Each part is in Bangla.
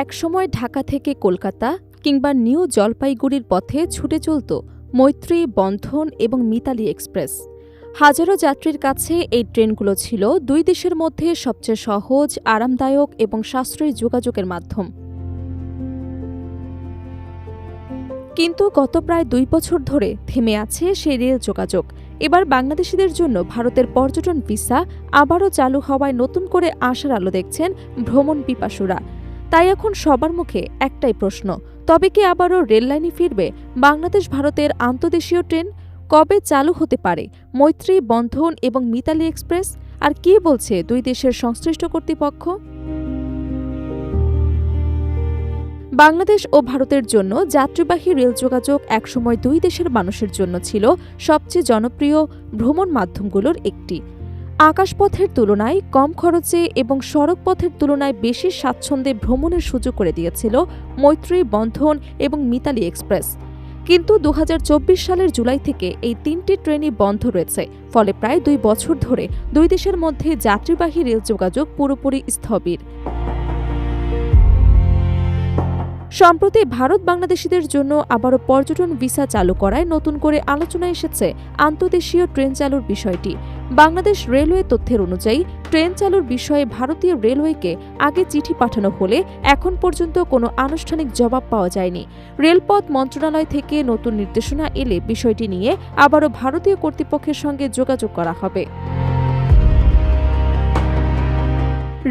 একসময় ঢাকা থেকে কলকাতা কিংবা নিউ জলপাইগুড়ির পথে ছুটে চলত মৈত্রী, বন্ধন এবং মিতালি এক্সপ্রেস। হাজারো যাত্রীর কাছে এই ট্রেনগুলো ছিল দুই দেশের মধ্যে সবচেয়ে সহজ, আরামদায়ক এবং সাশ্রয়ী যোগাযোগের মাধ্যম। কিন্তু গত প্রায় 2 বছর ধরে থেমে আছে সেই রেল যোগাযোগ। এবার বাংলাদেশিদের জন্য ভারতের পর্যটন ভিসা আবারও চালু হওয়ায় নতুন করে আশার আলো দেখছেন ভ্রমণ পিপাসুরা। তাই এখন সবার মুখে একটাই প্রশ্ন, তবে কি আবারও রেললাইনে ফিরবে বাংলাদেশ ভারতের আন্তদেশীয় ট্রেন? কবে চালু হতে পারে মৈত্রী, বন্ধন এবং মিতালি এক্সপ্রেস? আর কি বলছে দুই দেশের সংশ্লিষ্ট কর্তৃপক্ষ? বাংলাদেশ ও ভারতের জন্য যাত্রীবাহী রেল যোগাযোগ একসময় দুই দেশের মানুষের জন্য ছিল সবচেয়ে জনপ্রিয় ভ্রমণ মাধ্যমগুলোর একটি। আকাশপথের তুলনায় কম খরচে এবং সড়কপথের তুলনায় বেশি স্বাচ্ছন্দ্যে ভ্রমণের সুযোগ করে দিয়েছিল মৈত্রী, বন্ধন এবং মিতালি এক্সপ্রেস। কিন্তু 2024 সালের জুলাই থেকে এই 3টি ট্রেনই বন্ধ রয়েছে। ফলে প্রায় 2 বছর ধরে দুই দেশের মধ্যে যাত্রীবাহী রেল যোগাযোগ পুরোপুরি স্থবির। সম্প্রতি ভারত বাংলাদেশিদের জন্য আবারও পর্যটন ভিসা চালু করায় নতুন করে আলোচনায় এসেছে আন্তদেশীয় ট্রেন চালুর বিষয়টি। বাংলাদেশ রেলওয়ে তথ্যের অনুযায়ী ট্রেন চালুর বিষয়ে ভারতীয় রেলওয়েকে আগে চিঠি পাঠানো হলে এখন পর্যন্ত কোনো আনুষ্ঠানিক জবাব পাওয়া যায়নি। রেলপথ মন্ত্রণালয় থেকে নতুন নির্দেশনা এলে বিষয়টি নিয়ে আবারও ভারতীয় কর্তৃপক্ষের সঙ্গে যোগাযোগ করা হবে।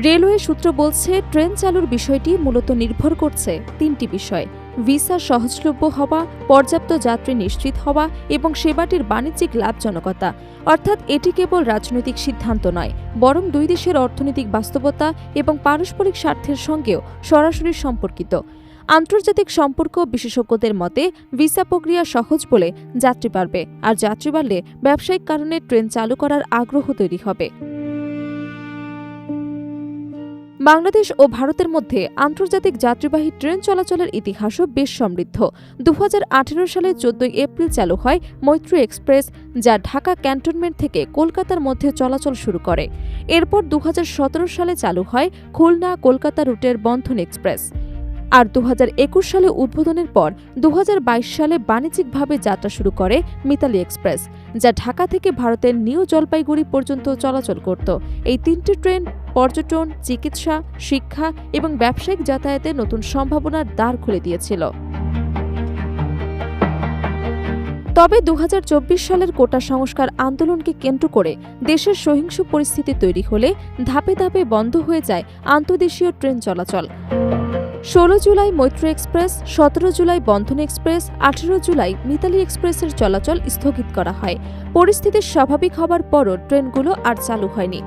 রেলওয়ে সূত্র বলছে, ট্রেন চালুর বিষয়টি মূলত নির্ভর করছে 3টি বিষয়: ভিসা সহজলভ্য হওয়া, পর্যাপ্ত যাত্রী নিশ্চিত হওয়া এবং সেবাটির বাণিজ্যিক লাভজনকতা। অর্থাৎ এটি কেবল রাজনৈতিক সিদ্ধান্ত নয়, বরং দুই দেশের অর্থনৈতিক বাস্তবতা এবং পারস্পরিক স্বার্থের সঙ্গেও সরাসরি সম্পর্কিত। আন্তর্জাতিক সম্পর্ক বিশেষজ্ঞদের মতে ভিসা প্রক্রিয়া সহজ বলে যাত্রী বাড়বে, আর যাত্রী বাড়লে ব্যবসায়িক কারণে ট্রেন চালু করার আগ্রহ তৈরি হবে। বাংলাদেশ ও ভারতের মধ্যে আন্তর্জাতিক যাত্রীবাহী ট্রেন চলাচলের ইতিহাসও বেশ সমৃদ্ধ। 2018 সালের 14 এপ্রিল চালু হয় মৈত্রী এক্সপ্রেস, যা ঢাকা ক্যান্টনমেন্ট থেকে কলকাতার মধ্যে চলাচল শুরু করে। এরপর 2017 সালে চালু হয় খুলনা কলকাতা রুটের বন্ধন এক্সপ্রেস। আর 2021 সালে উদ্বোধনের পর 2022 সালে বাণিজ্যিকভাবে যাত্রা শুরু করে মিতালি এক্সপ্রেস, যা ঢাকা থেকে ভারতের নিউ জলপাইগুড়ি পর্যন্ত চলাচল করত। এই 3টি ট্রেন পর্যটন, চিকিৎসা, শিক্ষা এবং ব্যবসায়িক যাতায়াতে নতুন সম্ভাবনার দ্বার খুলে দিয়েছিল। তবে 2024 সালের কোটা সংস্কার আন্দোলনকে কেন্দ্র করে দেশের সহিংস পরিস্থিতি তৈরি হলে ধাপে ধাপে বন্ধ হয়ে যায় আন্তদেশীয় ট্রেন চলাচল। 16 জুলাই মৈত্রী এক্সপ্রেস, 17 জুলাই বন্ধন এক্সপ্রেস, 18 জুলাই মিতালি এক্সপ্রেসের চলাচল স্থগিত করা হয়। পরিস্থিতি স্বাভাবিক হবার পরও ট্রেনগুলো আর চালু হয়নি।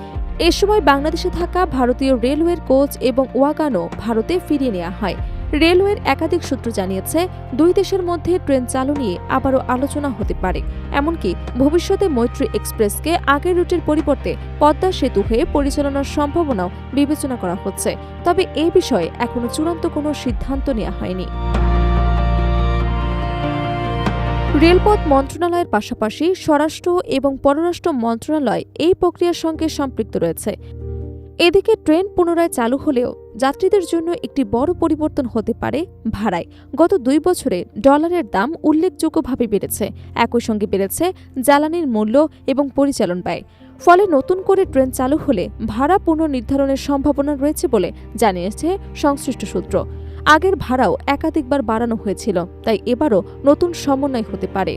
এ সময় বাংলাদেশে থাকা ভারতীয় রেলওয়ের কোচ এবং ওয়াগানও ভারতে ফিরিয়ে নেওয়া হয়। রেলওয়ের একাধিক সূত্র জানিয়েছে, দুই দেশের মধ্যে ট্রেন চালু নিয়ে আবারও আলোচনা হতে পারে। এমনকি ভবিষ্যতে মৈত্রী এক্সপ্রেসকে আগের রুটের পরিবর্তে পদ্মা সেতু হয়ে পরিচালনার সম্ভাবনাও বিবেচনা করা হচ্ছে। তবে এই বিষয়ে এখনো চূড়ান্ত কোনো সিদ্ধান্ত নেওয়া হয়নি। রেলপথ মন্ত্রণালয়ের পাশাপাশি স্বরাষ্ট্র এবং পররাষ্ট্র মন্ত্রণালয় এই প্রক্রিয়ার সঙ্গে সম্পৃক্ত রয়েছে। এদিকে ট্রেন পুনরায় চালু হলেও যাত্রীদের জন্য একটি বড় পরিবর্তন হতে পারে ভাড়ায়। গত 2 বছরে ডলারের দাম উল্লেখযোগ্যভাবে বেড়েছে। একই সঙ্গে বেড়েছে জ্বালানির মূল্য এবং পরিচালন ব্যয়। ফলে নতুন করে ট্রেন চালু হলে ভাড়া পুনর্নির্ধারণের সম্ভাবনা রয়েছে বলে জানিয়েছে সংশ্লিষ্ট সূত্র। আগের ভাড়াও একাধিকবার বাড়ানো হয়েছিল, তাই এবারও নতুন সমন্বয় হতে পারে।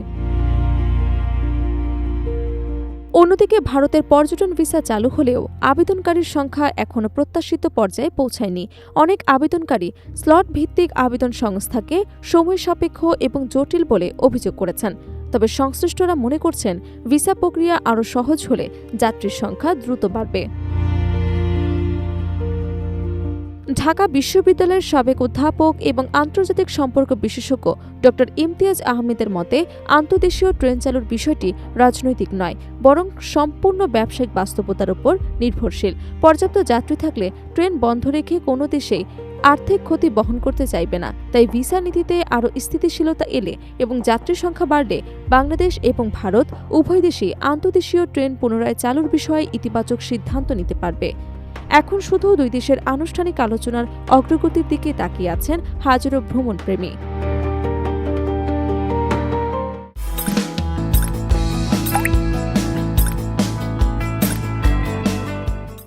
অন্যদিকে ভারতের পর্যটন ভিসা চালু হলেও আবেদনকারীর সংখ্যা এখনও প্রত্যাশিত পর্যায়ে পৌঁছায়নি। অনেক আবেদনকারী স্লট ভিত্তিক আবেদন সংস্থাকে সময় সাপেক্ষ এবং জটিল বলে অভিযোগ করেছেন। তবে সংশ্লিষ্টরা মনে করছেন, ভিসা প্রক্রিয়া আরও সহজ হলে যাত্রীর সংখ্যা দ্রুত বাড়বে। ঢাকা বিশ্ববিদ্যালয়ের সাবেক অধ্যাপক এবং আন্তর্জাতিক সম্পর্ক বিশেষজ্ঞ ড. ইমতিয়াজ আহমেদের মতে, আন্তদেশীয় ট্রেন চালুর বিষয়টি রাজনৈতিক নয়, বরং সম্পূর্ণ ব্যবসায়িক বাস্তবতার উপর নির্ভরশীল। পর্যাপ্ত যাত্রী থাকলে ট্রেন বন্ধ রেখে কোনো দেশেই আর্থিক ক্ষতি বহন করতে চাইবে না। তাই ভিসা নীতিতে আরও স্থিতিশীলতা এলে এবং যাত্রী সংখ্যা বাড়লে বাংলাদেশ এবং ভারত উভয় দেশই আন্তদেশীয় ট্রেন পুনরায় চালুর বিষয়ে ইতিবাচক সিদ্ধান্ত নিতে পারবে। এখন শুধু দুই দেশের আনুষ্ঠানিক আলোচনার অগ্রগতির দিকে তাকিয়ে আছেন হাজারো ভ্রমণপ্রেমী।